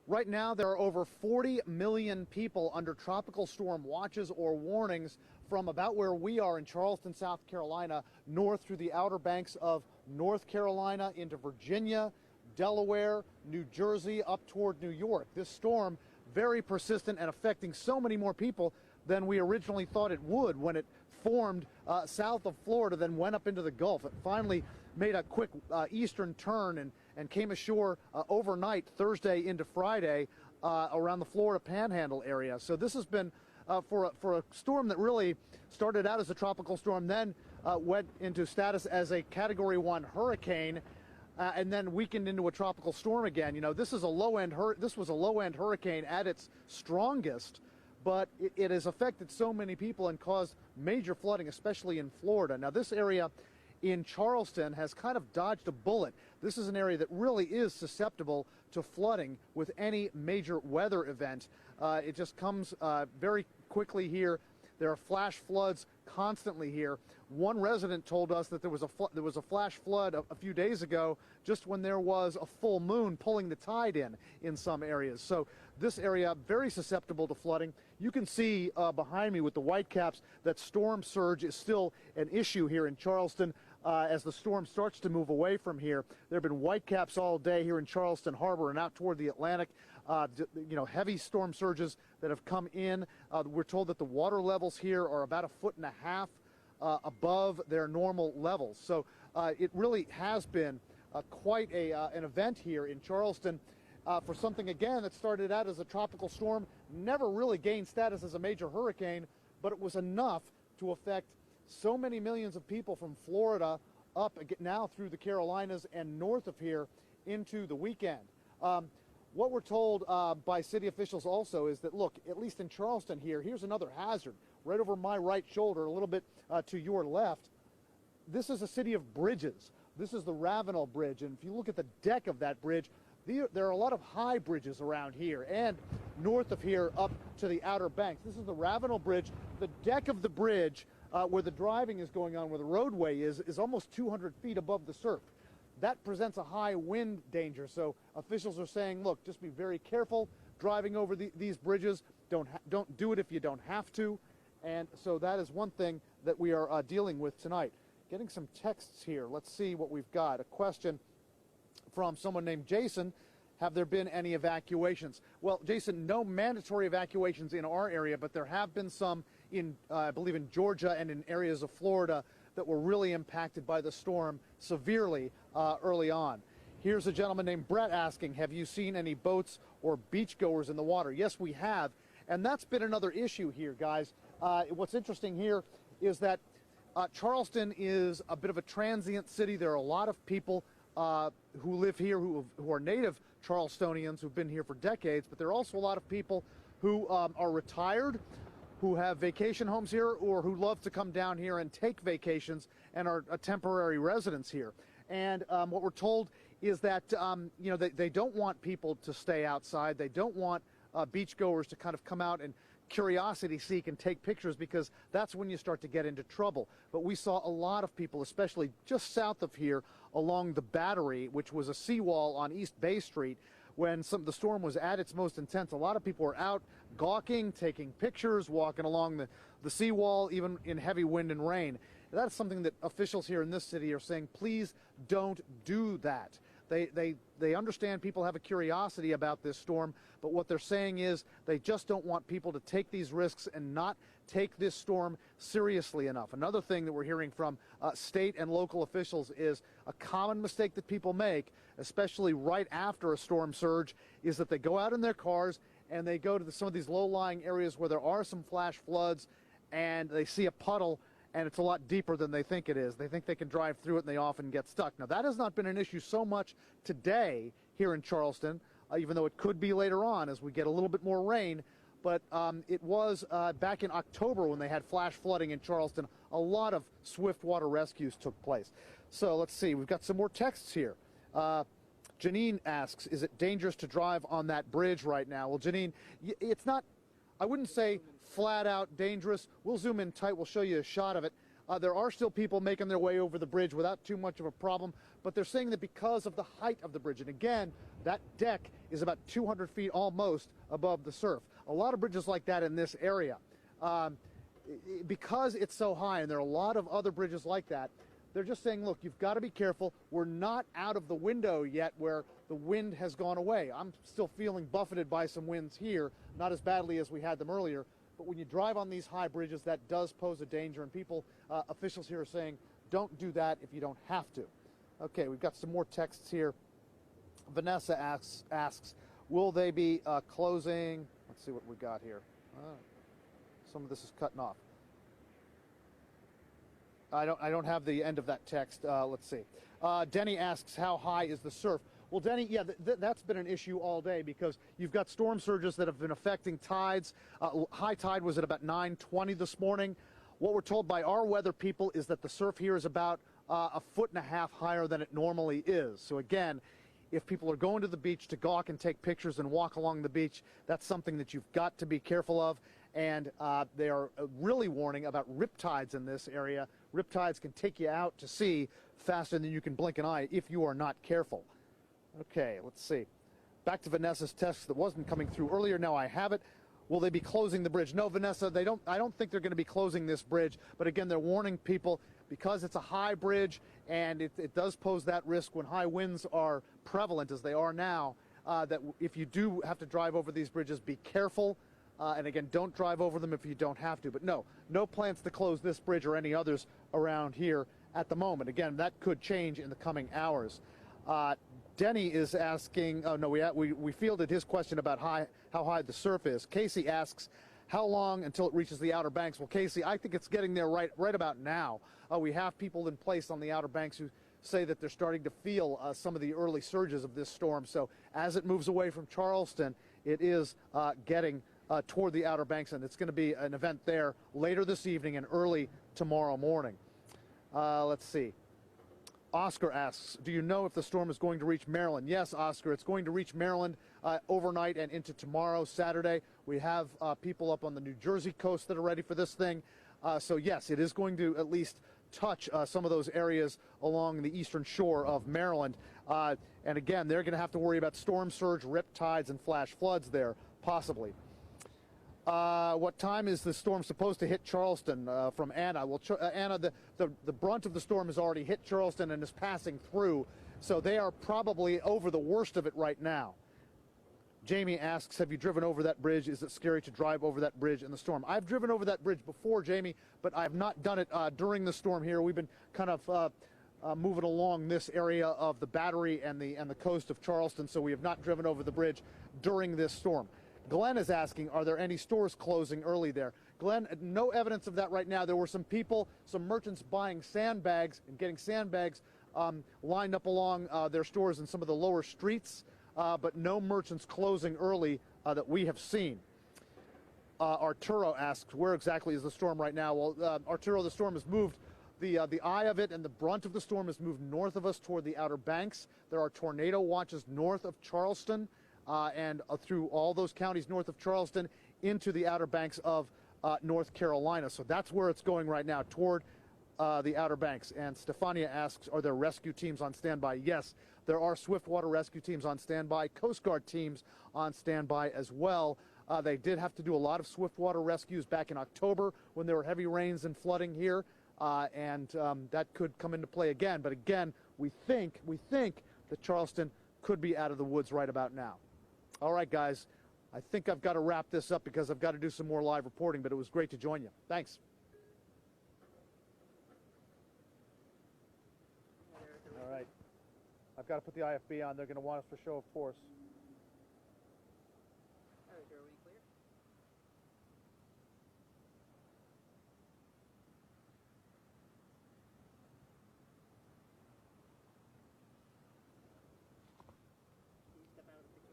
Right now, there are over 40 million people under tropical storm watches or warnings from about where we are in Charleston, South Carolina, north through the Outer Banks of North Carolina into Virginia, Delaware, New Jersey, up toward New York. This storm, very persistent and affecting so many more people than we originally thought it would when it formed south of Florida, then went up into the Gulf. It finally made a quick eastern turn and came ashore overnight Thursday into Friday around the Florida Panhandle area. So this has been for a storm that really started out as a tropical storm, then went into status as a Category 1 hurricane, and then weakened into a tropical storm again. You know, this was a low-end hurricane at its strongest, but it has affected so many people and caused major flooding, especially in Florida. Now, this area in Charleston has kind of dodged a bullet. This is an area that really is susceptible to flooding with any major weather event. It just comes very quickly here. There are flash floods constantly here. One resident told us that there was a flash flood a few days ago just when there was a full moon pulling the tide in some areas. So this area very susceptible to flooding. You can see behind me with the whitecaps that storm surge is still an issue here in Charleston as the storm starts to move away from here. There have been whitecaps all day here in Charleston Harbor and out toward the Atlantic. You know, heavy storm surges that have come in. We're told that the water levels here are about 1.5 feet above their normal levels. So it really has been quite an event here in Charleston for something, again, that started out as a tropical storm, never really gained status as a major hurricane, but it was enough to affect so many millions of people from Florida up now through the Carolinas and north of here into the weekend. What we're told by city officials also is that, look, at least in Charleston here's another hazard right over my right shoulder, a little bit to your left. This is a city of bridges. This is the Ravenel Bridge, and if you look at the deck of that bridge, there are a lot of high bridges around here and north of here up to the Outer Banks. This is the Ravenel Bridge. The deck of the bridge where the driving is going on, where the roadway is almost 200 feet above the surf. That presents a high wind danger, so officials are saying, look, just be very careful driving over these bridges. Don't do it if you don't have to. And so that is one thing that we are dealing with tonight. Getting some texts here. Let's see what we've got. A question from someone named Jason. Have there been any evacuations? Well, Jason, no mandatory evacuations in our area, but there have been some in, I believe, in Georgia and in areas of Florida that were really impacted by the storm severely early on. Here's a gentleman named Brett asking, have you seen any boats or beachgoers in the water? Yes, we have. And that's been another issue here, guys. What's interesting here is that Charleston is a bit of a transient city. There are a lot of people who live here who are native Charlestonians who've been here for decades, but there are also a lot of people who are retired, who have vacation homes here, or who love to come down here and take vacations and are temporary residents here. And what we're told is that you know, they don't want people to stay outside. They don't want beachgoers to kind of come out and curiosity seek and take pictures, because that's when you start to get into trouble. But we saw a lot of people, especially just south of here along the Battery, which was a seawall on East Bay Street, when the storm was at its most intense. A lot of people were out gawking, taking pictures, walking along the seawall, even in heavy wind and rain. That's something that officials here in this city are saying, please don't do that. They understand people have a curiosity about this storm, but what they're saying is they just don't want people to take these risks and not take this storm seriously enough. Another thing that we're hearing from state and local officials is a common mistake that people make, especially right after a storm surge, is that they go out in their cars and they go to some of these low-lying areas where there are some flash floods, and they see a puddle and it's a lot deeper than they think it is. They think they can drive through it, and they often get stuck. Now, that has not been an issue so much today here in Charleston, even though it could be later on as we get a little bit more rain. But it was back in October when they had flash flooding in Charleston. A lot of swift water rescues took place. So let's see. We've got some more texts here. Janine asks, is it dangerous to drive on that bridge right now? Well, Janine, it's not, I wouldn't say flat out dangerous. We'll zoom in tight. We'll show you a shot of it. There are still people making their way over the bridge without too much of a problem, but they're saying that because of the height of the bridge, and again, that deck is about 200 feet almost above the surf. A lot of bridges like that in this area. Because it's so high, and there are a lot of other bridges like that, they're just saying, look, you've got to be careful. We're not out of the window yet where the wind has gone away. I'm still feeling buffeted by some winds here, not as badly as we had them earlier. But when you drive on these high bridges, that does pose a danger, and officials here are saying, don't do that if you don't have to. Okay, we've got some more texts here. Vanessa asks, will they be closing? Let's see what we got here. Some of this is cutting off. I don't have the end of that text. Let's see. Denny asks, how high is the surf? Well, Denny, yeah, that's been an issue all day because you've got storm surges that have been affecting tides. High tide was at about 9:20 this morning. What we're told by our weather people is that the surf here is about 1.5 feet higher than it normally is. So again, if people are going to the beach to gawk and take pictures and walk along the beach, that's something that you've got to be careful of. And they are really warning about riptides in this area. Riptides can take you out to sea faster than you can blink an eye if you are not careful. Okay, let's see. Back to Vanessa's text that wasn't coming through earlier. Now I have it. Will they be closing the bridge? No, Vanessa, I don't think they're going to be closing this bridge. But again, they're warning people because it's a high bridge and it does pose that risk when high winds are prevalent, as they are now, that if you do have to drive over these bridges, be careful. And again, don't drive over them if you don't have to. But no plans to close this bridge or any others around here at the moment. Again, that could change in the coming hours. Denny is asking, oh no, we fielded his question about how high the surf is. Casey asks, how long until it reaches the Outer Banks? Well, Casey, I think it's getting there right about now. We have people in place on the Outer Banks who say that they're starting to feel some of the early surges of this storm. So as it moves away from Charleston, it is getting toward the Outer Banks, and it's going to be an event there later this evening and early tomorrow morning. Let's see. Oscar asks, do you know if the storm is going to reach Maryland? Yes, Oscar, it's going to reach Maryland overnight and into tomorrow, Saturday. We have people up on the New Jersey coast that are ready for this thing. So yes, it is going to at least touch some of those areas along the eastern shore of Maryland. And again, they're going to have to worry about storm surge, rip tides, and flash floods there, possibly. What time is the storm supposed to hit Charleston? From Anna. Well, Anna, the brunt of the storm has already hit Charleston and is passing through, so they are probably over the worst of it right now. Jamie asks, have you driven over that bridge? Is it scary to drive over that bridge in the storm? I've driven over that bridge before, Jamie, but I've not done it during the storm here. We've been kind of moving along this area of the Battery and the coast of Charleston, so we have not driven over the bridge during this storm. Glenn is asking, are there any stores closing early there? Glenn, no evidence of that right now. There were some people, some merchants buying sandbags and getting sandbags lined up along their stores in some of the lower streets, but no merchants closing early that we have seen. Arturo asks, where exactly is the storm right now? Well, Arturo, the storm has moved. The eye of it and the brunt of the storm has moved north of us toward the Outer Banks. There are tornado watches north of Charleston. And through all those counties north of Charleston into the Outer Banks of North Carolina. So that's where it's going right now, toward the Outer Banks. And Stefania asks, are there rescue teams on standby? Yes, there are swiftwater rescue teams on standby, Coast Guard teams on standby as well. They did have to do a lot of swiftwater rescues back in October when there were heavy rains and flooding here, and that could come into play again. But again, we think that Charleston could be out of the woods right about now. All right, guys, I think I've got to wrap this up because I've got to do some more live reporting, but it was great to join you. Thanks. All right. I've got to put the IFB on. They're going to want us for show of force. Are we clear? Can you step out of the picture?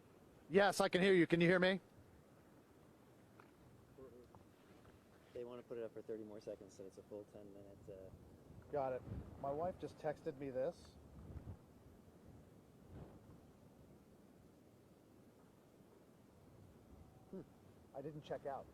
Yes, I can hear you. Can you hear me? They want to put it up for 30 more seconds, so it's a full 10-minute. Got it. My wife just texted me this. I didn't check out.